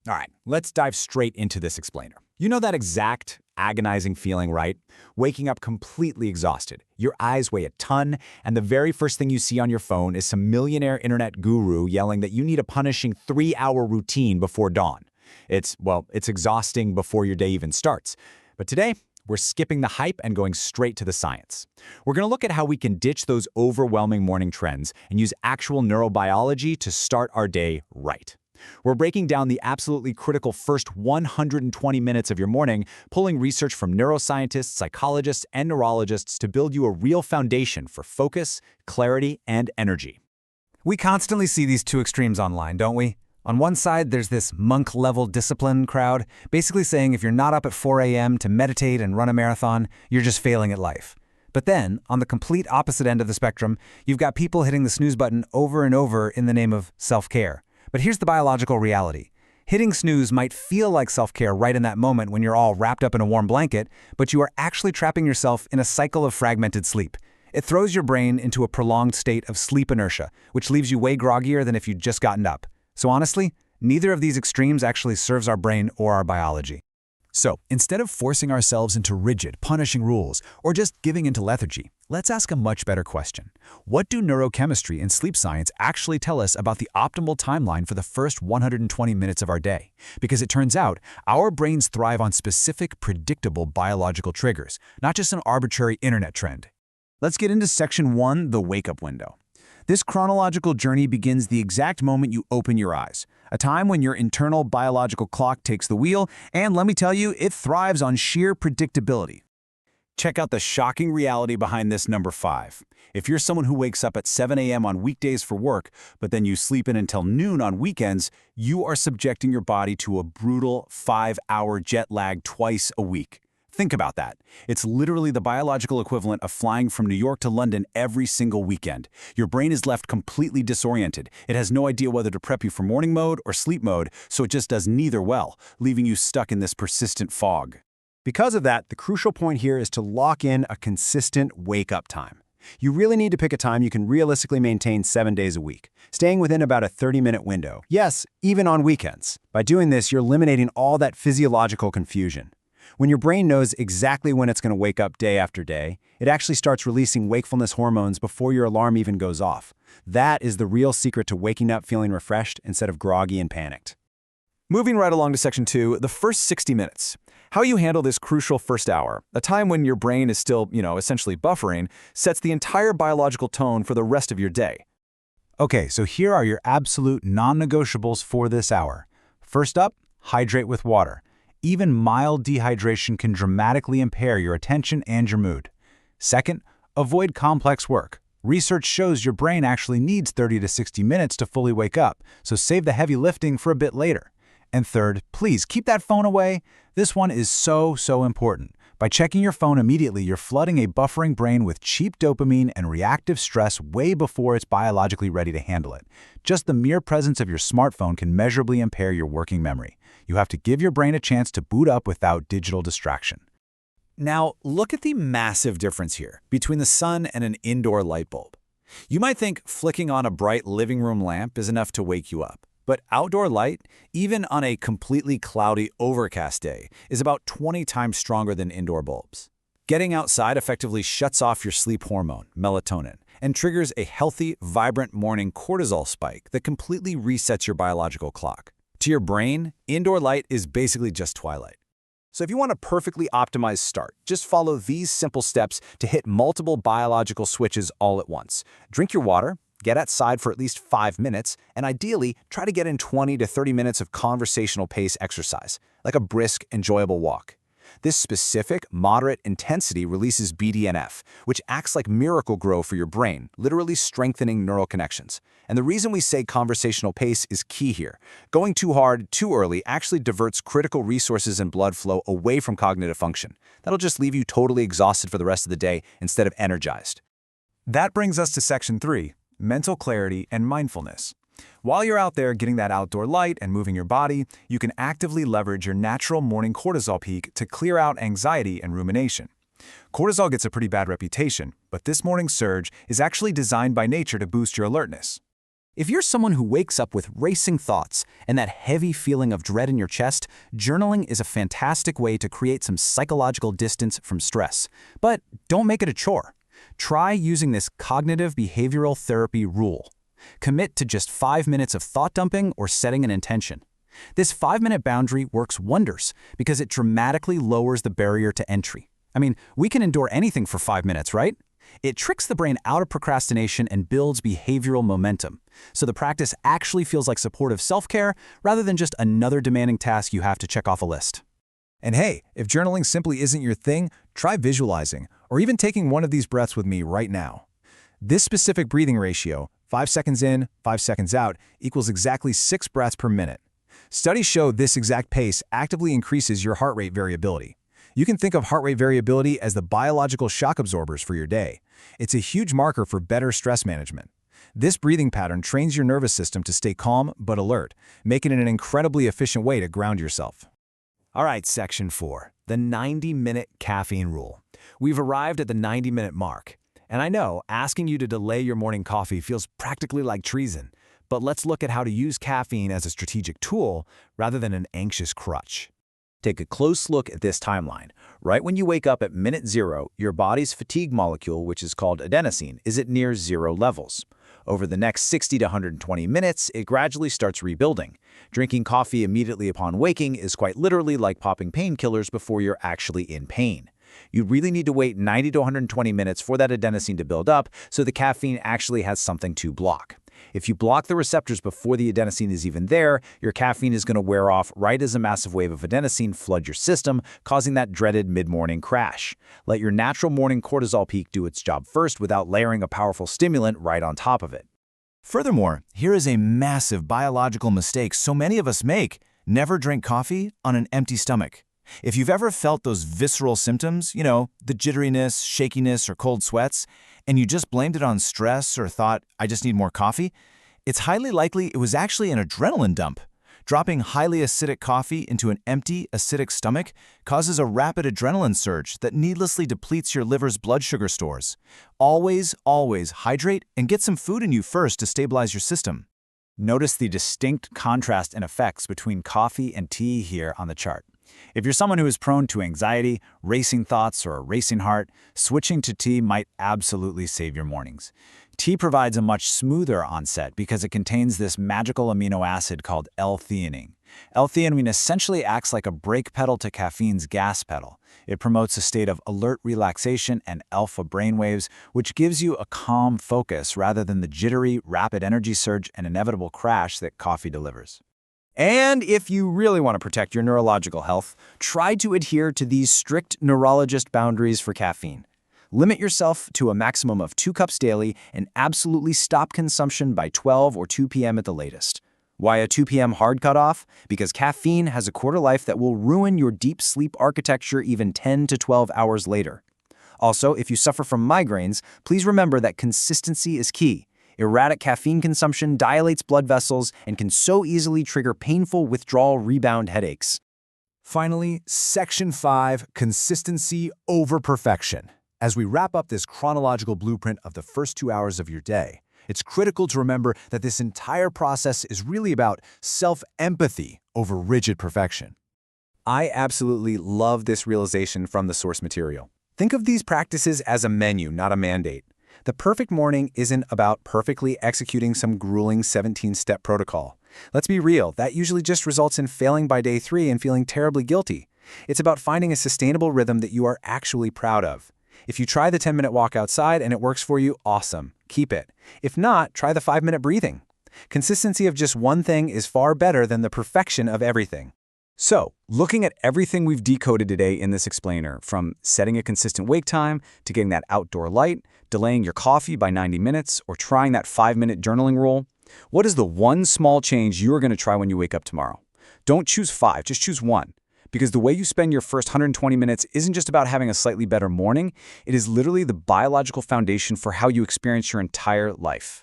All right, let's dive straight into this explainer. You know that exact agonizing feeling, right? Waking up completely exhausted. Your eyes weigh a ton, and the very first thing you see on your phone is some millionaire internet guru yelling that you need a punishing 3-hour routine before dawn. It's exhausting before your day even starts. But today, we're skipping the hype and going straight to the science. We're going to look at how we can ditch those overwhelming morning trends and use actual neurobiology to start our day right. We're breaking down the absolutely critical first 120 minutes of your morning, pulling research from neuroscientists, psychologists, and neurologists to build you a real foundation for focus, clarity, and energy. We constantly see these two extremes online, don't we? On one side, there's this monk-level discipline crowd, basically saying if you're not up at 4 a.m. to meditate and run a marathon, you're just failing at life. But then, on the complete opposite end of the spectrum, you've got people hitting the snooze button over and over in the name of self-care. But here's the biological reality. Hitting snooze might feel like self-care right in that moment when you're all wrapped up in a warm blanket, but you are actually trapping yourself in a cycle of fragmented sleep. It throws your brain into a prolonged state of sleep inertia, which leaves you way groggier than if you'd just gotten up. So honestly, neither of these extremes actually serves our brain or our biology. So, instead of forcing ourselves into rigid, punishing rules, or just giving into lethargy, let's ask a much better question. What do neurochemistry and sleep science actually tell us about the optimal timeline for the first 120 minutes of our day? Because it turns out, our brains thrive on specific, predictable biological triggers, not just an arbitrary internet trend. Let's get into Section 1, the wake-up window. This chronological journey begins the exact moment you open your eyes, a time when your internal biological clock takes the wheel, and let me tell you, it thrives on sheer predictability. Check out the shocking reality behind this number 5. If you're someone who wakes up at 7 a.m. on weekdays for work, but then you sleep in until noon on weekends, you are subjecting your body to a brutal 5-hour jet lag twice a week. Think about that. It's literally the biological equivalent of flying from New York to London every single weekend. Your brain is left completely disoriented. It has no idea whether to prep you for morning mode or sleep mode, so it just does neither well, leaving you stuck in this persistent fog. Because of that, the crucial point here is to lock in a consistent wake-up time. You really need to pick a time you can realistically maintain 7 days a week, staying within about a 30-minute window. Yes, even on weekends. By doing this, you're eliminating all that physiological confusion. When your brain knows exactly when it's going to wake up day after day, it actually starts releasing wakefulness hormones before your alarm even goes off. That is the real secret to waking up feeling refreshed instead of groggy and panicked. Moving right along to Section 2, the first 60 minutes. How you handle this crucial first hour, a time when your brain is still, essentially buffering, sets the entire biological tone for the rest of your day. Okay, so here are your absolute non-negotiables for this hour. First up, hydrate with water. Even mild dehydration can dramatically impair your attention and your mood. Second, avoid complex work. Research shows your brain actually needs 30 to 60 minutes to fully wake up, so save the heavy lifting for a bit later. And third, please keep that phone away. This one is so important. By checking your phone immediately, you're flooding a buffering brain with cheap dopamine and reactive stress way before it's biologically ready to handle it. Just the mere presence of your smartphone can measurably impair your working memory. You have to give your brain a chance to boot up without digital distraction. Now, look at the massive difference here between the sun and an indoor light bulb. You might think flicking on a bright living room lamp is enough to wake you up. But outdoor light, even on a completely cloudy, overcast day, is about 20 times stronger than indoor bulbs. Getting outside effectively shuts off your sleep hormone, melatonin, and triggers a healthy, vibrant morning cortisol spike that completely resets your biological clock. To your brain, indoor light is basically just twilight. So if you want a perfectly optimized start, just follow these simple steps to hit multiple biological switches all at once. Drink your water, get outside for at least 5 minutes, and ideally, try to get in 20 to 30 minutes of conversational pace exercise, like a brisk, enjoyable walk. This specific, moderate intensity releases BDNF, which acts like Miracle-Gro for your brain, literally strengthening neural connections. And the reason we say conversational pace is key here. Going too hard, too early actually diverts critical resources and blood flow away from cognitive function. That'll just leave you totally exhausted for the rest of the day instead of energized. That brings us to Section 3, mental clarity and mindfulness. While you're out there getting that outdoor light and moving your body, you can actively leverage your natural morning cortisol peak to clear out anxiety and rumination. Cortisol gets a pretty bad reputation, but this morning surge is actually designed by nature to boost your alertness. If you're someone who wakes up with racing thoughts and that heavy feeling of dread in your chest, journaling is a fantastic way to create some psychological distance from stress. But don't make it a chore. Try using this cognitive behavioral therapy rule. Commit to just 5 minutes of thought dumping or setting an intention. This 5-minute boundary works wonders because it dramatically lowers the barrier to entry. I mean, we can endure anything for 5 minutes, right? It tricks the brain out of procrastination and builds behavioral momentum. So the practice actually feels like supportive self-care rather than just another demanding task you have to check off a list. And hey, if journaling simply isn't your thing, try visualizing or even taking one of these breaths with me right now. This specific breathing ratio, 5 seconds in, 5 seconds out, equals exactly 6 breaths per minute. Studies show this exact pace actively increases your heart rate variability. You can think of heart rate variability as the biological shock absorbers for your day. It's a huge marker for better stress management. This breathing pattern trains your nervous system to stay calm but alert, making it an incredibly efficient way to ground yourself. All right, Section 4, the 90-minute caffeine rule. We've arrived at the 90-minute mark. And I know asking you to delay your morning coffee feels practically like treason, but let's look at how to use caffeine as a strategic tool rather than an anxious crutch. Take a close look at this timeline. Right when you wake up at minute 0, your body's fatigue molecule, which is called adenosine, is at near 0 levels. Over the next 60 to 120 minutes, it gradually starts rebuilding. Drinking coffee immediately upon waking is quite literally like popping painkillers before you're actually in pain. You really need to wait 90 to 120 minutes for that adenosine to build up so the caffeine actually has something to block. If you block the receptors before the adenosine is even there, your caffeine is going to wear off right as a massive wave of adenosine floods your system, causing that dreaded mid-morning crash. Let your natural morning cortisol peak do its job first without layering a powerful stimulant right on top of it. Furthermore, here is a massive biological mistake so many of us make: never drink coffee on an empty stomach. If you've ever felt those visceral symptoms, the jitteriness, shakiness, or cold sweats, and you just blamed it on stress or thought, I just need more coffee, it's highly likely it was actually an adrenaline dump. Dropping highly acidic coffee into an empty, acidic stomach causes a rapid adrenaline surge that needlessly depletes your liver's blood sugar stores. Always, always hydrate and get some food in you first to stabilize your system. Notice the distinct contrast and effects between coffee and tea here on the chart. If you're someone who is prone to anxiety, racing thoughts, or a racing heart, switching to tea might absolutely save your mornings. Tea provides a much smoother onset because it contains this magical amino acid called L-theanine. L-theanine essentially acts like a brake pedal to caffeine's gas pedal. It promotes a state of alert relaxation and alpha brainwaves, which gives you a calm focus rather than the jittery, rapid energy surge and inevitable crash that coffee delivers. And if you really want to protect your neurological health, try to adhere to these strict neurologist boundaries for caffeine. Limit yourself to a maximum of 2 cups daily and absolutely stop consumption by 12 or 2 p.m. at the latest. Why a 2 p.m. hard cutoff? Because caffeine has a quarter life that will ruin your deep sleep architecture even 10 to 12 hours later. Also, if you suffer from migraines, please remember that consistency is key. Erratic caffeine consumption dilates blood vessels and can so easily trigger painful withdrawal rebound headaches. Finally, Section 5, consistency over perfection. As we wrap up this chronological blueprint of the first 2 hours of your day, it's critical to remember that this entire process is really about self-empathy over rigid perfection. I absolutely love this realization from the source material. Think of these practices as a menu, not a mandate. The perfect morning isn't about perfectly executing some grueling 17-step protocol. Let's be real, that usually just results in failing by day 3 and feeling terribly guilty. It's about finding a sustainable rhythm that you are actually proud of. If you try the 10-minute walk outside and it works for you, awesome. Keep it. If not, try the 5-minute breathing. Consistency of just one thing is far better than the perfection of everything. So, looking at everything we've decoded today in this explainer, from setting a consistent wake time to getting that outdoor light, delaying your coffee by 90 minutes, or trying that 5-minute journaling rule, what is the one small change you are going to try when you wake up tomorrow? Don't choose 5, just choose 1. Because the way you spend your first 120 minutes isn't just about having a slightly better morning, it is literally the biological foundation for how you experience your entire life.